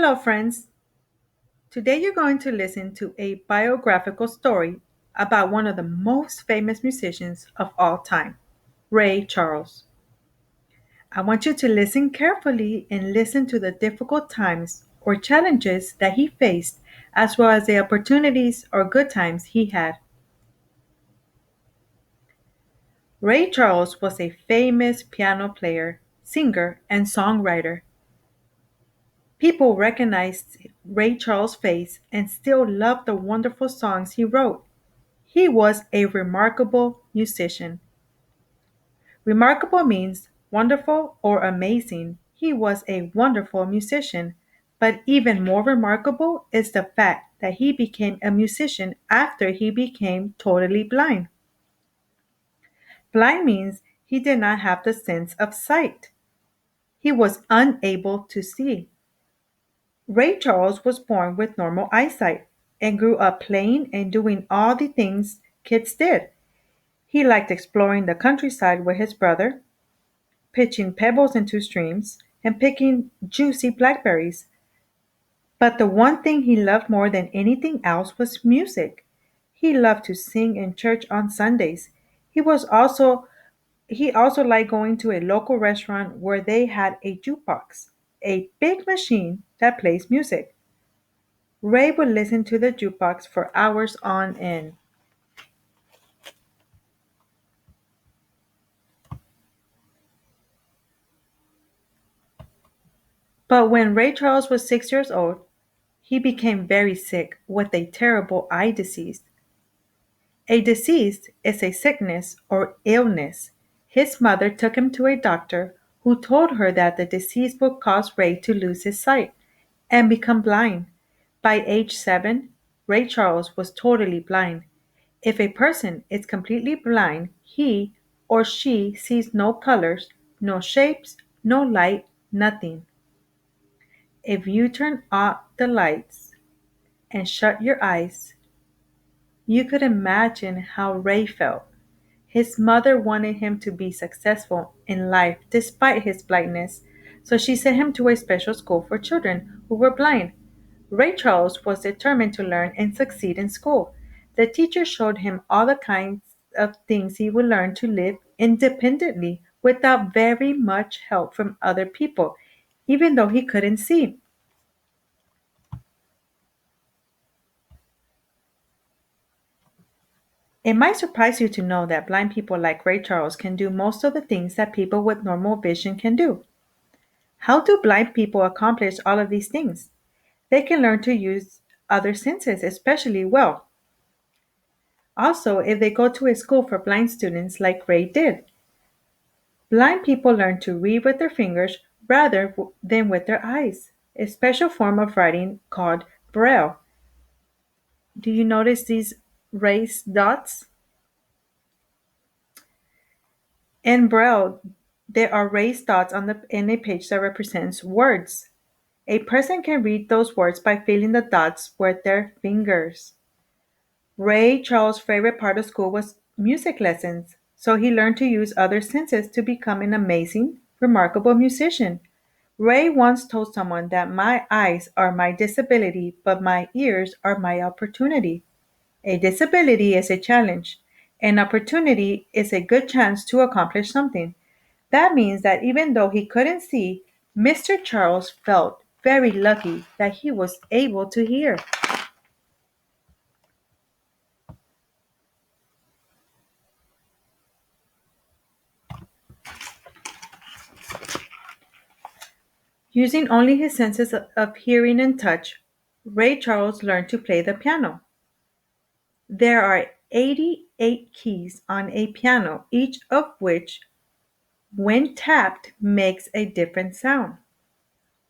Hello, friends. Today you're going to listen to a biographical story about one of the most famous musicians of all time, Ray Charles. I want you to listen carefully and listen to the difficult times or challenges that he faced, as well as the opportunities or good times he had. Ray Charles was a famous piano player, singer, and songwriter. People recognized Ray Charles' face and still loved the wonderful songs he wrote. He was a remarkable musician. Remarkable means wonderful or amazing. He was a wonderful musician. But even more remarkable is the fact that he became a musician after he became totally blind. Blind means he did not have the sense of sight. He was unable to see. Ray Charles was born with normal eyesight and grew up playing and doing all the things kids did. He liked exploring the countryside with his brother, pitching pebbles into streams, and picking juicy blackberries. But the one thing he loved more than anything else was music. He loved to sing in church on Sundays. He was also he also liked going to a local restaurant where they had a jukebox, a big machine that plays music. Ray would listen to the jukebox for hours on end. But when Ray Charles was 6 years old, he became very sick with a terrible eye disease. A disease is a sickness or illness. His mother took him to a doctor who told her that the disease would cause Ray to lose his sight and become blind. By age 7, Ray Charles was totally blind. If a person is completely blind, he or she sees no colors, no shapes, no light, nothing. If you turn off the lights and shut your eyes, you could imagine how Ray felt. His mother wanted him to be successful in life despite his blindness, so she sent him to a special school for children who were blind. Ray Charles was determined to learn and succeed in school. The teacher showed him all the kinds of things he would learn to live independently without very much help from other people, even though he couldn't see. It might surprise you to know that blind people like Ray Charles can do most of the things that people with normal vision can do. How do blind people accomplish all of these things? They can learn to use other senses especially well. Also, if they go to a school for blind students like Ray did, blind people learn to read with their fingers rather than with their eyes, a special form of writing called Braille. Do you notice these raised dots? In Braille, there are raised dots in a page that represents words. A person can read those words by feeling the dots with their fingers. Ray Charles' favorite part of school was music lessons, so he learned to use other senses to become an amazing, remarkable musician. Ray once told someone that my eyes are my disability, but my ears are my opportunity. A disability is a challenge. An opportunity is a good chance to accomplish something. That means that even though he couldn't see, Mr. Charles felt very lucky that he was able to hear. Using only his senses of hearing and touch, Ray Charles learned to play the piano. There are 88 keys on a piano, each of which, when tapped, makes a different sound.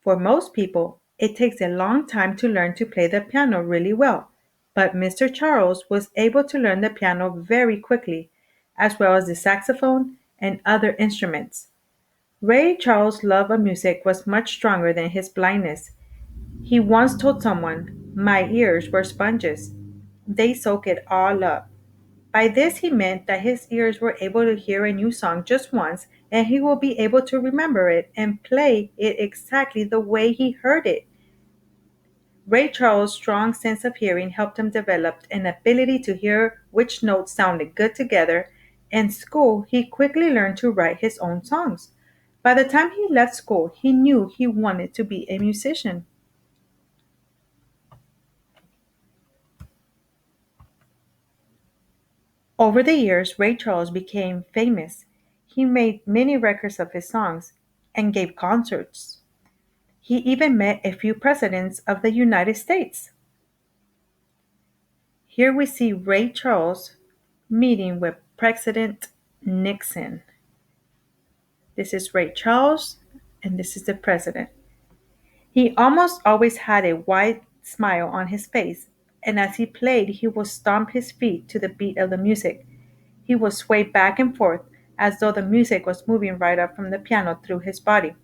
For most people, it takes a long time to learn to play the piano really well, but Mr. Charles was able to learn the piano very quickly, as well as the saxophone and other instruments. Ray Charles' love of music was much stronger than his blindness. He once told someone, "My ears were sponges. They soak it all up." By this he meant that his ears were able to hear a new song just once and he will be able to remember it and play it exactly the way he heard it. Ray Charles' strong sense of hearing helped him develop an ability to hear which notes sounded good together. In school, he quickly learned to write his own songs. By the time he left school, he knew he wanted to be a musician. Over the years, Ray Charles became famous. He made many records of his songs and gave concerts. He even met a few presidents of the United States. Here we see Ray Charles meeting with President Nixon. This is Ray Charles, and this is the president. He almost always had a wide smile on his face, and as he played, he would stomp his feet to the beat of the music. He would sway back and forth as though the music was moving right up from the piano through his body.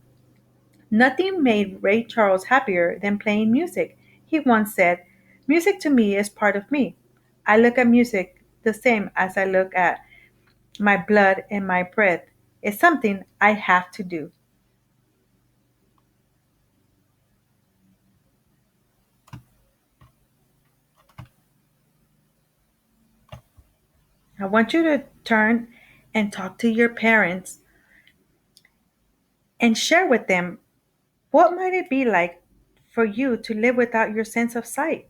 Nothing made Ray Charles happier than playing music. He once said, "Music to me is part of me. I look at music the same as I look at my blood and my breath. It's something I have to do." I want you to turn and talk to your parents and share with them what might it be like for you to live without your sense of sight.